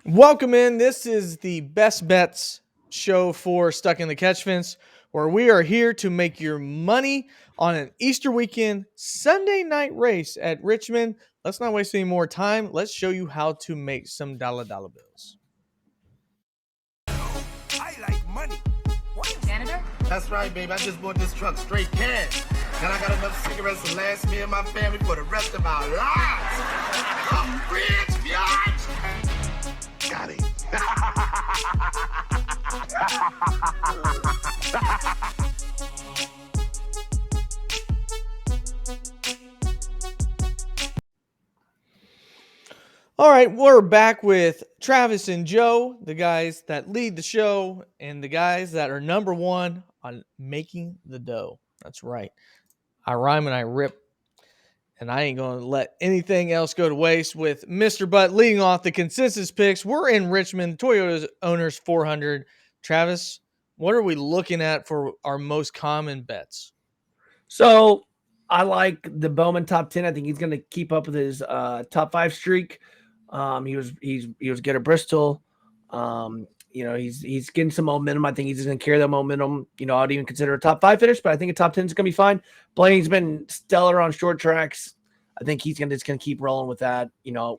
Welcome in. This is the Best Bets show for Stuck in the Catch Fence, where we are here to make your money on an Easter weekend Sunday night race at Richmond. Let's not waste any more time. Let's show you how to make some dollar bills. I like money. What, janitor? That's right, babe. I just bought this truck straight cash. And I got enough cigarettes to last me and my family for the rest of our lives. I'm rich, biatch. Got it. All right, we're back with Travis and Joe, the guys that lead the show and the guys that are number one on making the dough. That's right. I rhyme and I rip, and I ain't going to let anything else go to waste with Mr. Butt leading off the consensus picks. We're in Richmond, Toyota's Owners 400. Travis, what are we looking at for our most common bets? So I like the Bowman top 10. I think he's going to keep up with his top 5 streak. He was good at Bristol. He's getting some momentum. I think he's just going to carry that momentum. I'd even consider a top 5 finish, but I think a top 10 is going to be fine. Blaney's been stellar on short tracks. I think he's just going to keep rolling with that.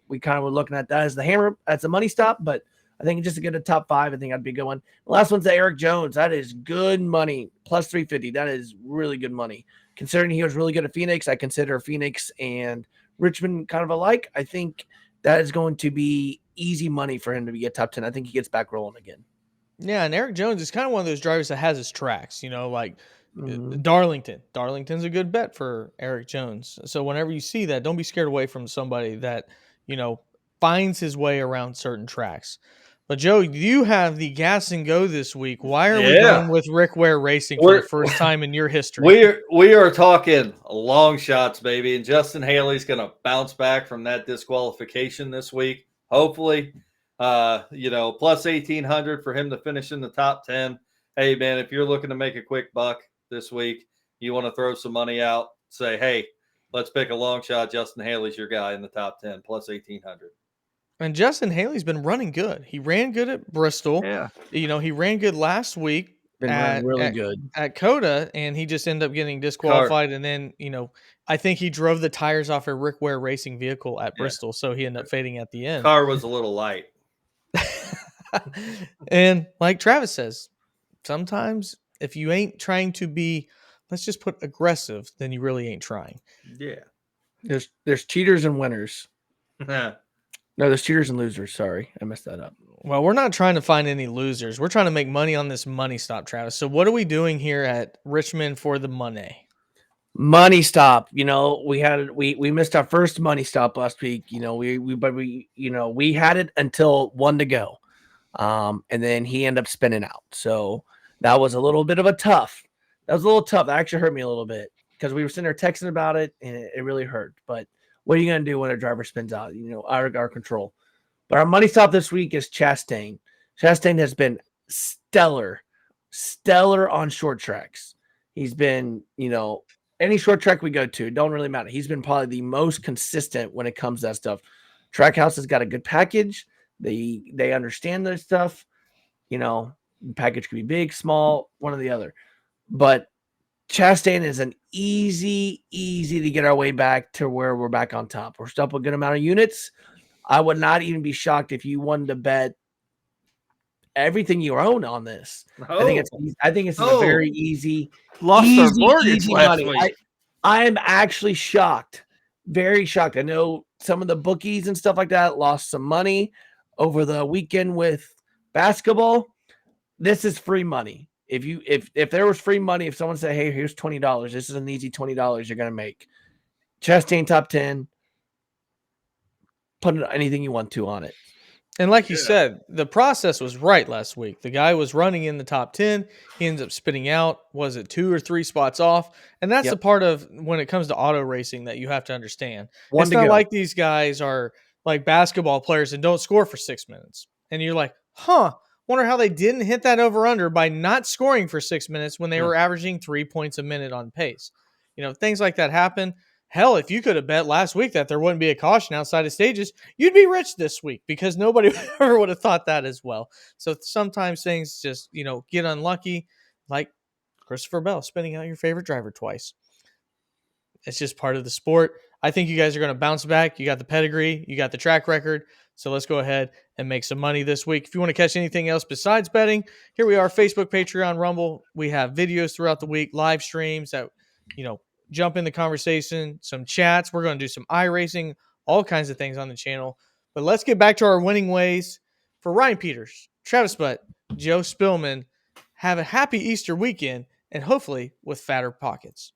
We kind of were looking at that as the hammer. That's a money stop, but I think just to get a top 5, I think that'd be a good one. The last one's the Eric Jones. That is good money. Plus 350. That is really good money. Considering he was really good at Phoenix, I consider Phoenix and Richmond kind of alike. I think that is going to be easy money for him to be a top 10. I think he gets back rolling again. Yeah, and Eric Jones is kind of one of those drivers that has his tracks, Darlington. Darlington's a good bet for Eric Jones. So whenever you see that, don't be scared away from somebody that, finds his way around certain tracks. But Joe, you have the gas and go this week. Why are we going with Rick Ware Racing for the first time in your history? We are talking long shots, baby, and Justin Haley's going to bounce back from that disqualification this week. Hopefully, plus 1,800 for him to finish in the top 10. Hey, man, if you're looking to make a quick buck this week, you want to throw some money out, say, hey, let's pick a long shot. Justin Haley's your guy in the top 10, plus 1,800. And Justin Haley's been running good. He ran good at Bristol. Yeah. He ran good last week. Been running really good at Coda, and he just ended up getting disqualified. And then, I think he drove the tires off a Rick Ware Racing vehicle at Bristol, so he ended up fading at the end. Car was a little light. And like Travis says, sometimes if you ain't trying to be, let's just put aggressive, then you really ain't trying. Yeah. There's cheaters and winners. No, there's cheaters and losers. Sorry, I messed that up. Well, we're not trying to find any losers. We're trying to make money on this money stop, Travis. So what are we doing here at Richmond for the money? Money stop. We missed our first money stop last week. We had it until 1 to go. And then he ended up spinning out. So that was a little bit of a tough. That actually hurt me a little bit because we were sitting there texting about it and it really hurt. But what are you going to do when a driver spins out? Out of our control. But our money stop this week is Chastain. Chastain has been stellar on short tracks. He's been, any short track we go to, don't really matter. He's been probably the most consistent when it comes to that stuff. Trackhouse has got a good package. They understand this stuff. The package could be big, small, one or the other. But Chastain is an easy to get our way back to where we're back on top. We're still up a good amount of units. I would not even be shocked if you wanted to bet everything you own on this. I think it's a very easy, easy money. I am actually shocked, very shocked. I know some of the bookies and stuff like that lost some money over the weekend with basketball. This is free money. If there was free money, if someone said, hey, here's $20, this is an easy $20 you're going to make. Chastain top 10, put anything you want to on it. And like you said, the process was right last week. The guy was running in the top 10. He ends up spitting out. Was it 2 or 3 spots off? And that's the part of when it comes to auto racing that you have to understand. It's not like these guys are like basketball players and don't score for 6 minutes. And you're like, wonder how they didn't hit that over-under by not scoring for 6 minutes when they were averaging 3 points a minute on pace. Things like that happen. Hell, if you could have bet last week that there wouldn't be a caution outside of stages, you'd be rich this week because nobody ever would have thought that as well. So sometimes things just, get unlucky, like Christopher Bell spinning out your favorite driver twice. It's just part of the sport. I think you guys are going to bounce back. You got the pedigree, you got the track record. So let's go ahead and make some money this week. If you want to catch anything else besides betting, here we are, Facebook, Patreon, Rumble. We have videos throughout the week, live streams that, jump in the conversation, some chats. We're going to do some iRacing, all kinds of things on the channel. But let's get back to our winning ways. For Ryan Peters, Travis Butt, Joe Spillman, have a happy Easter weekend and hopefully with fatter pockets.